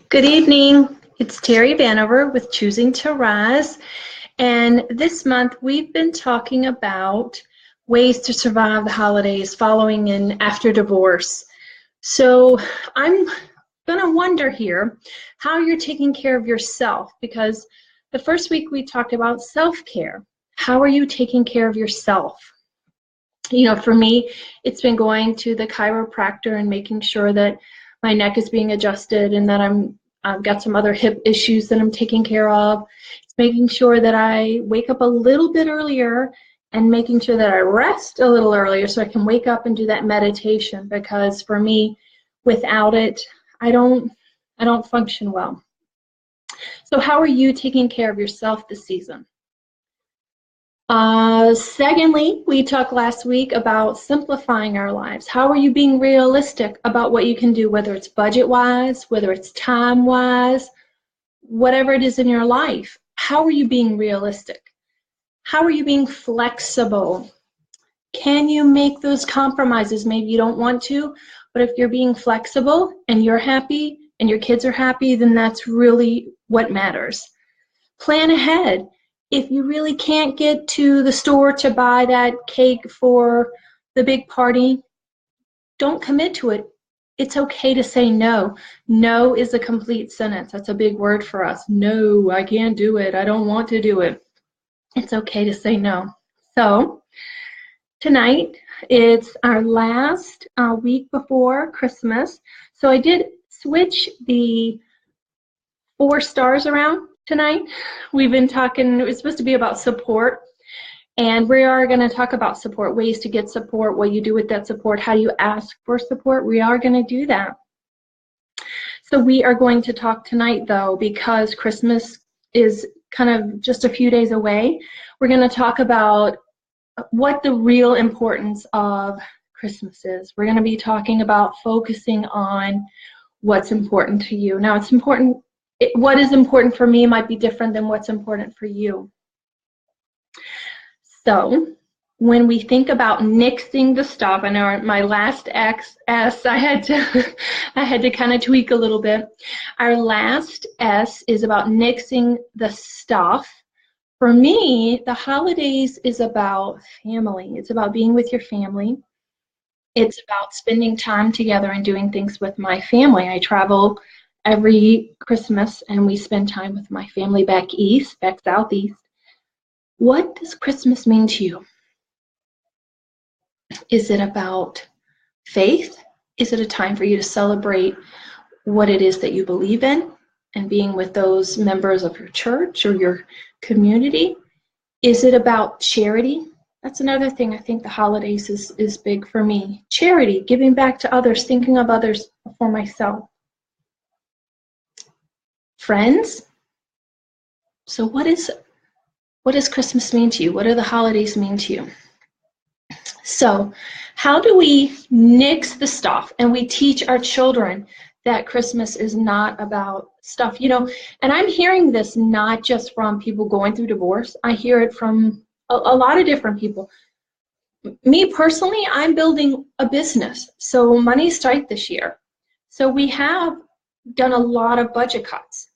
Good evening. It's Terry Vanover with Choosing to Rise. And this month we've been talking about ways to survive the holidays following and after divorce. So I'm going to wonder here how you're taking care of yourself, because the first week we talked about self-care. How are you taking care of yourself? For me, it's been going to the chiropractor and making sure that my neck is being adjusted and that I've got some other hip issues that I'm taking care of. It's making sure that I wake up a little bit earlier and making sure that I rest a little earlier so I can wake up and do that meditation, because for me, without it, I don't function well. So how are you taking care of yourself this season? Secondly, we talked last week about simplifying our lives. How are you being realistic about what you can do, whether it's budget-wise, whether it's time-wise, whatever it is in your life? How are you being realistic? How are you being flexible? Can you make those compromises? Maybe you don't want to, but if you're being flexible and you're happy and your kids are happy, then that's really what matters. Plan ahead. If you really can't get to the store to buy that cake for the big party, don't commit to it. It's okay to say no. No is a complete sentence. That's a big word for us. No, I can't do it. I don't want to do it. It's okay to say no. So tonight, it's our last week before Christmas. So I did switch the 4 stars around tonight. We've been talking, it was supposed to be about support, and we are going to talk about support, ways to get support, what you do with that support, how you ask for support. We are going to do that. So we are going to talk tonight, though, because Christmas is kind of just a few days away. We're going to talk about what the real importance of Christmas is. We're going to be talking about focusing on what's important to you. Now, it's important. What is important for me might be different than what's important for you. So when we think about nixing the stuff, I know my last S, I had to kind of tweak a little bit. Our last S is about nixing the stuff. For me, the holidays is about family. It's about being with your family. It's about spending time together and doing things with my family. I travel every Christmas and we spend time with my family back southeast. What does Christmas mean to you? Is it about faith? Is it a time for you to celebrate what it is that you believe in and being with those members of your church or your community? Is it about charity? That's another thing I think the holidays is big for me. Charity, giving back to others, thinking of others before myself. Friends? So what does Christmas mean to you? What do the holidays mean to you? So how do we nix the stuff and we teach our children that Christmas is not about stuff? And I'm hearing this not just from people going through divorce. I hear it from a lot of different people. Me personally, I'm building a business, so money's tight this year. So we have done a lot of budget cuts.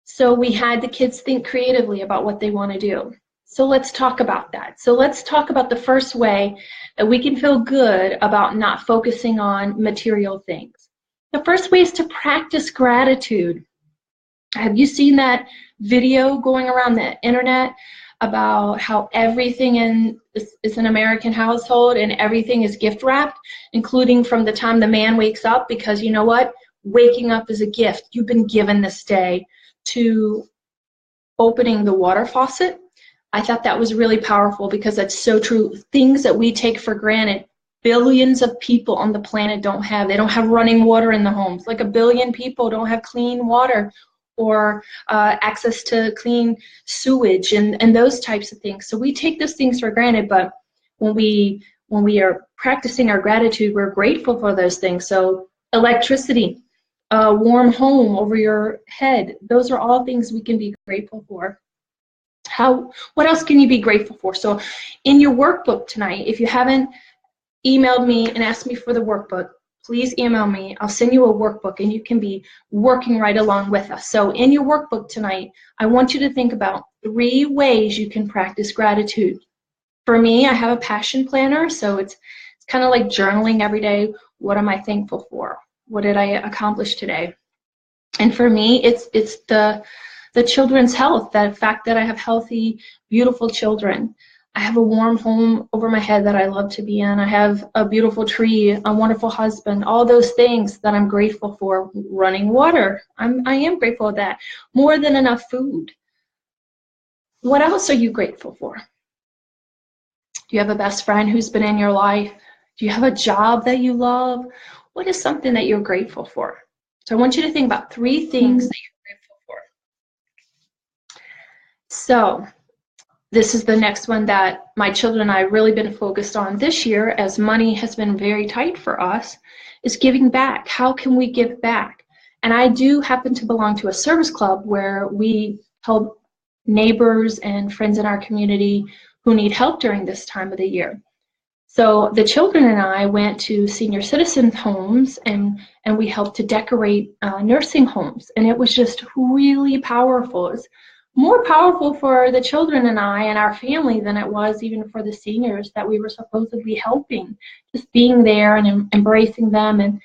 So we had the kids think creatively about what they want to do. So let's talk about that. So let's talk about the first way that we can feel good about not focusing on material things. The first way is to practice gratitude. Have you seen that video going around the internet about how everything is an American household and everything is gift wrapped, including from the time the man wakes up? Because you know what? Waking up is a gift. You've been given this day, to opening the water faucet. I thought that was really powerful because that's so true. Things that we take for granted, billions of people on the planet don't have. They don't have running water in the homes. Like 1 billion people don't have clean water or access to clean sewage and those types of things. So we take those things for granted, but when we are practicing our gratitude, we're grateful for those things. So electricity, a warm home over your head, those are all things we can be grateful for. What else can you be grateful for? So in your workbook tonight, if you haven't emailed me and asked me for the workbook, please email me. I'll send you a workbook and you can be working right along with us. So in your workbook tonight, I want you to think about 3 ways you can practice gratitude. For me, I have a passion planner, so it's kind of like journaling every day. What am I thankful for? What did I accomplish today? And for me, it's the children's health, the fact that I have healthy, beautiful children. I have a warm home over my head that I love to be in. I have a beautiful tree, a wonderful husband, all those things that I'm grateful for. Running water, I am grateful for that. More than enough food. What else are you grateful for? Do you have a best friend who's been in your life? Do you have a job that you love? What is something that you're grateful for? So I want you to think about 3 things that you're grateful for. So this is the next one that my children and I have really been focused on this year, as money has been very tight for us, is giving back. How can we give back? And I do happen to belong to a service club where we help neighbors and friends in our community who need help during this time of the year. So the children and I went to senior citizen homes and we helped to decorate nursing homes. And it was just really powerful. It's more powerful for the children and I and our family than it was even for the seniors that we were supposedly helping. Just being there and embracing them. And,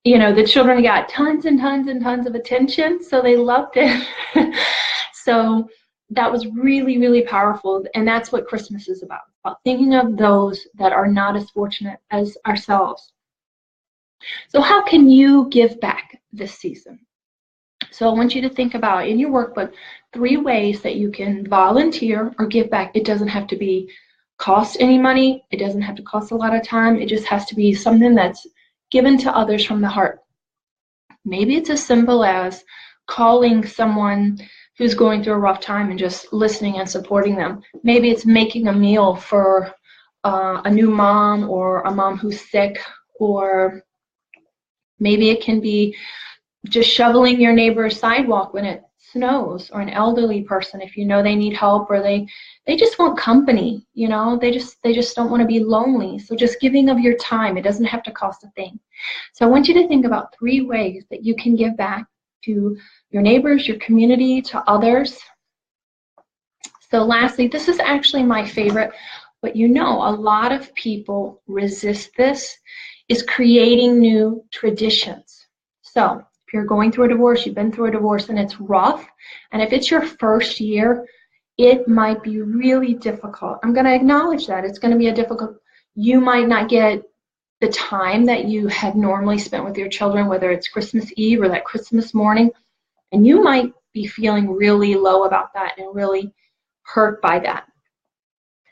you know, the children got tons and tons and tons of attention, so they loved it. So that was really, really powerful. And that's what Christmas is about thinking of those that are not as fortunate as ourselves. So how can you give back this season? So I want you to think about in your workbook 3 ways that you can volunteer or give back. It doesn't have to be cost any money. It doesn't have to cost a lot of time. It just has to be something that's given to others from the heart. Maybe it's as simple as calling someone who's going through a rough time and just listening and supporting them. Maybe it's making a meal for a new mom or a mom who's sick, or maybe it can be just shoveling your neighbor's sidewalk when it snows, or an elderly person if you know they need help, or they just want company, you know, they just don't want to be lonely. So just giving of your time, it doesn't have to cost a thing. So I want you to think about 3 ways that you can give back to your neighbors, your community, to others. So lastly, this is actually my favorite, but you know, a lot of people resist this, is creating new traditions. So if you're going through a divorce, you've been through a divorce and it's rough, and if it's your first year, it might be really difficult. I'm going to acknowledge that. It's going to be a difficult, you might not get the time that you had normally spent with your children, whether it's Christmas Eve or that Christmas morning, and you might be feeling really low about that and really hurt by that.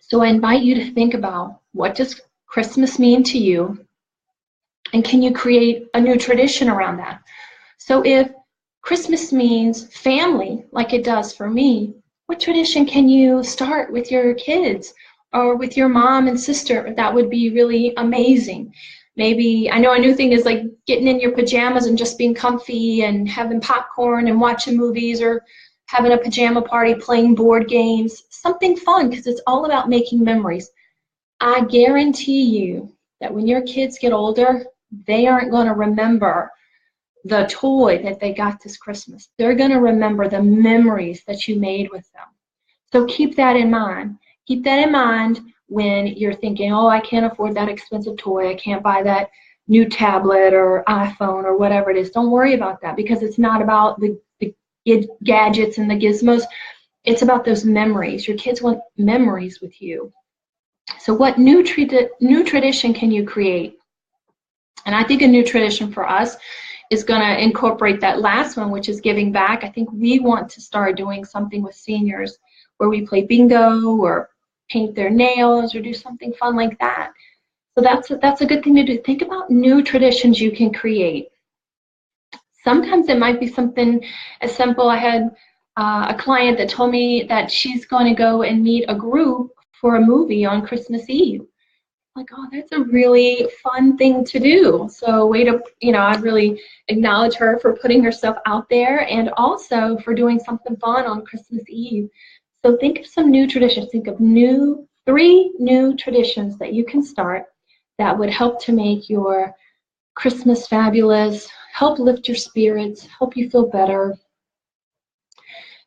So I invite you to think about, what does Christmas mean to you? And can you create a new tradition around that? So if Christmas means family, like it does for me, what tradition can you start with your kids or with your mom and sister? That would be really amazing. Maybe, I know a new thing is like getting in your pajamas and just being comfy and having popcorn and watching movies, or having a pajama party, playing board games, something fun, because it's all about making memories. I guarantee you that when your kids get older, they aren't going to remember the toy that they got this Christmas. They're going to remember the memories that you made with them. So keep that in mind. Keep that in mind when you're thinking, oh, I can't afford that expensive toy. I can't buy that new tablet or iPhone or whatever it is. Don't worry about that, because it's not about the gadgets and the gizmos. It's about those memories. Your kids want memories with you. So what new tradition can you create? And I think a new tradition for us is going to incorporate that last one, which is giving back. I think we want to start doing something with seniors where we play bingo or paint their nails or do something fun like that. So that's a good thing to do. Think about new traditions you can create. Sometimes it might be something as simple. I had a client that told me that she's going to go and meet a group for a movie on Christmas Eve. Like, oh, that's a really fun thing to do. So way to, I really acknowledge her for putting herself out there, and also for doing something fun on Christmas Eve. So think of some new traditions. Think of 3 new traditions that you can start that would help to make your Christmas fabulous, help lift your spirits, help you feel better.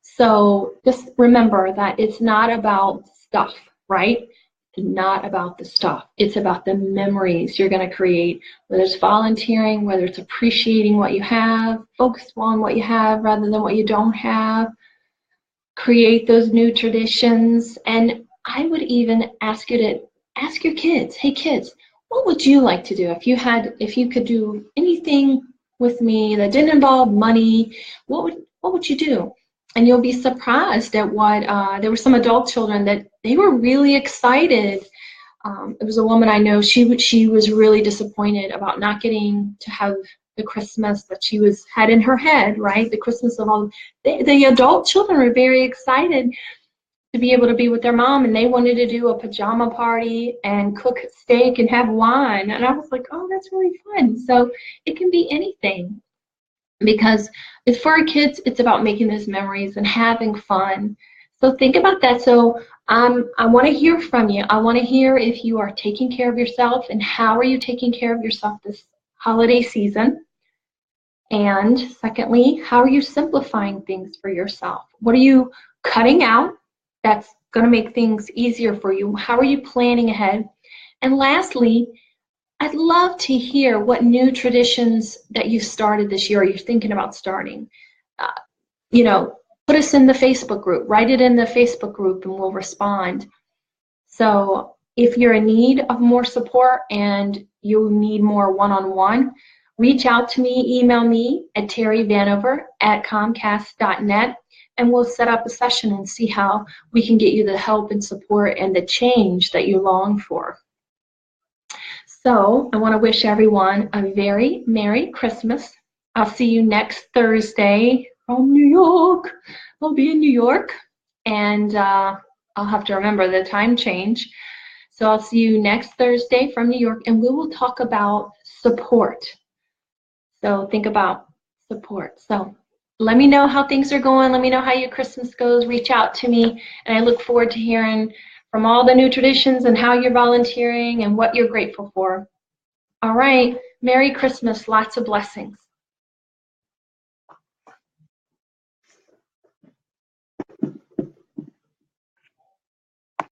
So just remember that it's not about stuff, right? Not about the stuff. It's about the memories you're going to create, whether it's volunteering, whether it's appreciating what you have, focus on what you have rather than what you don't have. Create those new traditions. And I would even ask you to ask your kids, hey kids, what would you like to do if you could do anything with me that didn't involve money? What would you do? And you'll be surprised at what there were some adult children that they were really excited. It was a woman I know, she was really disappointed about not getting to have the Christmas that she had in her head, right? The Christmas of all the adult children were very excited to be able to be with their mom, and they wanted to do a pajama party and cook steak and have wine. And I was like, oh, that's really fun. So it can be anything, because it's for our kids, it's about making those memories and having fun. So think about that. So I want to hear from you. I want to hear if you are taking care of yourself, and how are you taking care of yourself this holiday season. And secondly, how are you simplifying things for yourself? What are you cutting out that's going to make things easier for you? How are you planning ahead? And lastly, I'd love to hear what new traditions that you've started this year or you're thinking about starting. You know, put us in the Facebook group, write it in the Facebook group, and we'll respond. So if you're in need of more support and you need more one-on-one, reach out to me, email me at terryvanover@comcast.net, and we'll set up a session and see how we can get you the help and support and the change that you long for. So I want to wish everyone a very Merry Christmas. I'll see you next Thursday from New York. I'll be in New York, and I'll have to remember the time change. So I'll see you next Thursday from New York, and we will talk about support. So think about support. So let me know how things are going. Let me know how your Christmas goes. Reach out to me, and I look forward to hearing from all the new traditions and how you're volunteering and what you're grateful for. All right. Merry Christmas. Lots of blessings.